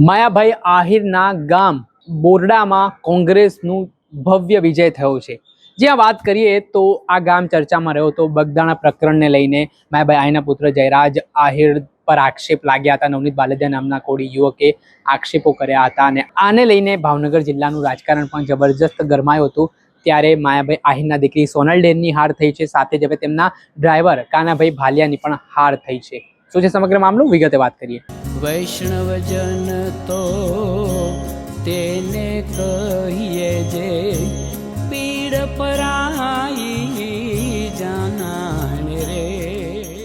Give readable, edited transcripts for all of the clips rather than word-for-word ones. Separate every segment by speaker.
Speaker 1: માયાભાઈ આહિરના ગામ બોરડામાં કોંગ્રેસનું ભવ્ય વિજય થયો છે। જ્યાં વાત કરીએ તો આ ગામ ચર્ચામાં રહ્યો તો બગદાણા પ્રકરણને લઈને માયાભાઈ આહિરના પુત્ર જયરાજ આહિર પર આક્ષેપ લાગ્યા હતા। નવનીત બાલદિયા નામના કોળી યુવકે આક્ષેપો કર્યા હતા અને આને લઈને ભાવનગર જિલ્લાનું રાજકારણ પણ જબરજસ્ત ગરમાયું હતું। ત્યારે માયાભાઈ આહિરના દીકરી સોનલ ડેરની હાર થઈ છે, સાથે જ હવે તેમના ડ્રાઈવર કાનાભાઈ ભાલિયાની પણ હાર થઈ છે। શું છે સમગ્ર મામલો, વિગતે વાત કરીએ।
Speaker 2: વૈષ્ણવજન તો તેને કહીએ જે પીડ પરાઈ જાનાને રે।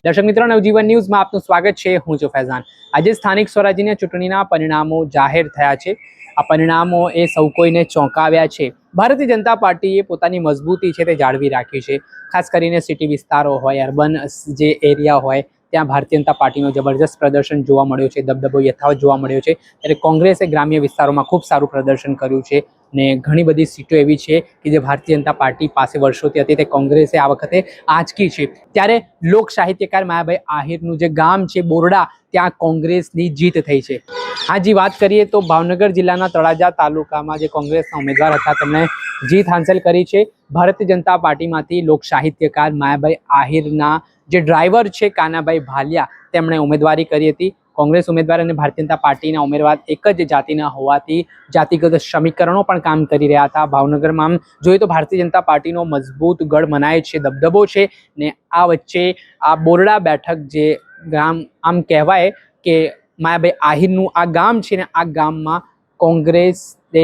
Speaker 1: દર્શક મિત્રો, નવજીવન ન્યૂઝમાં આપનું સ્વાગત છે। હું છું ફૈઝાન। આજે સ્થાનિક સ્વરાજ્યની ચૂંટણીના પરિણામો જાહેર થયા છે। આ પરિણામો એ સૌ કોઈને ચોંકાવ્યા છે। ભારતીય જનતા પાર્ટીએ પોતાની મજબૂતી છે તે જાળવી રાખી છે। ખાસ કરીને સિટી વિસ્તારો હોય, અર્બન જે એરિયા હોય, ત્યાં ભારતીય જનતા પાર્ટીનો જબરજસ્ત પ્રદર્શન જોવા મળ્યો છે, દબદબો યથાવત જોવા મળ્યો છે। ત્યારે કોંગ્રેસે ગ્રામ્ય વિસ્તારોમાં ખૂબ સારું પ્રદર્શન કર્યું છે ને ઘણી બધી સીટો એવી છે કે જે ભારતીય જનતા પાર્ટી પાસે વર્ષોથી હતી તે કોંગ્રેસે આ વખતે આંચકી છે। ત્યારે લોક સાહિત્યકાર માયાભાઈ આહિરનું જે ગામ છે બોરડા, ત્યાં કોંગ્રેસની જીત થઈ છે। હાજી વાત કરીએ તો ભાવનગર જિલ્લાના તળાજા તાલુકામાં જે કોંગ્રેસના ઉમેદવાર હતા તેમણે જીત હાંસલ કરી છે। ભારતીય જનતા પાર્ટીમાંથી લોક સાહિત્યકાર માયાભાઈ આહિરના જે ડ્રાઈવર છે કાનાભાઈ ભાલિયા, તેમણે ઉમેદવારી કરી હતી। કોંગ્રેસ ઉમેદવાર અને ભારતીય જનતા પાર્ટીના ઉમેદવાર એક જ જાતિના હોવાથી જાતિગત સમીકરણો પણ કામ કરી રહ્યા હતા। ભાવનગરમાં જોઈએ તો ભારતીય જનતા પાર્ટીનો મજબૂત ગઢ મનાય છે, દબદબો છે ને આ વચ્ચે આ બોરડા બેઠક જે ગામ આમ કહેવાય કે માયાભાઈ આહિરનું આ ગામ છે ને આ ગામમાં કોંગ્રેસે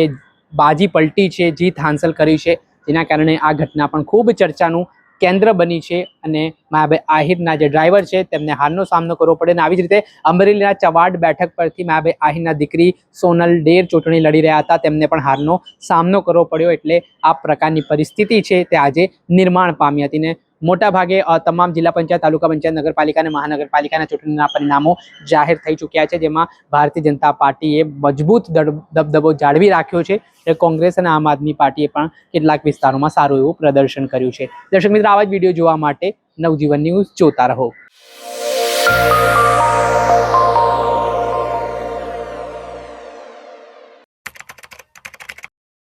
Speaker 1: બાજી પલટી છે, જીત હાંસલ કરી છે, જેના કારણે આ ઘટના પણ ખૂબ ચર્ચાનું કેન્દ્ર બની છે અને માયાભાઈ આહિરના જે ડ્રાઈવર છે તેમને હારનો સામનો કરવો પડે। અને આવી જ રીતે અમરેલીના ચવાડ બેઠક પરથી માયાભાઈ આહિરના દીકરી સોનલ ડેર ચૂંટણી લડી રહ્યા હતા, તેમને પણ હારનો સામનો કરવો પડ્યો। એટલે આ પ્રકારની પરિસ્થિતિ છે તે આજે નિર્માણ પામી હતી ને મોટા ભાગે તમામ જિલ્લા પંચાયત, તાલુકા પંચાયત, નગરપાલિકા અને મહાનગરપાલિકાના ચૂંટણીના પરિણામો જાહેર થઈ ચૂક્યા છે, જેમાં ભારતીય જનતા પાર્ટીએ મજબૂત દબદબો જાળવી રાખ્યો છે। કોંગ્રેસ અને આમ આદમી પાર્ટીએ પણ કેટલાક વિસ્તારોમાં સારું એવું પ્રદર્શન કર્યું છે। દર્શક મિત્રો, આવા જ વિડીયો જોવા માટે નવજીવન ન્યૂઝ જોતા રહો।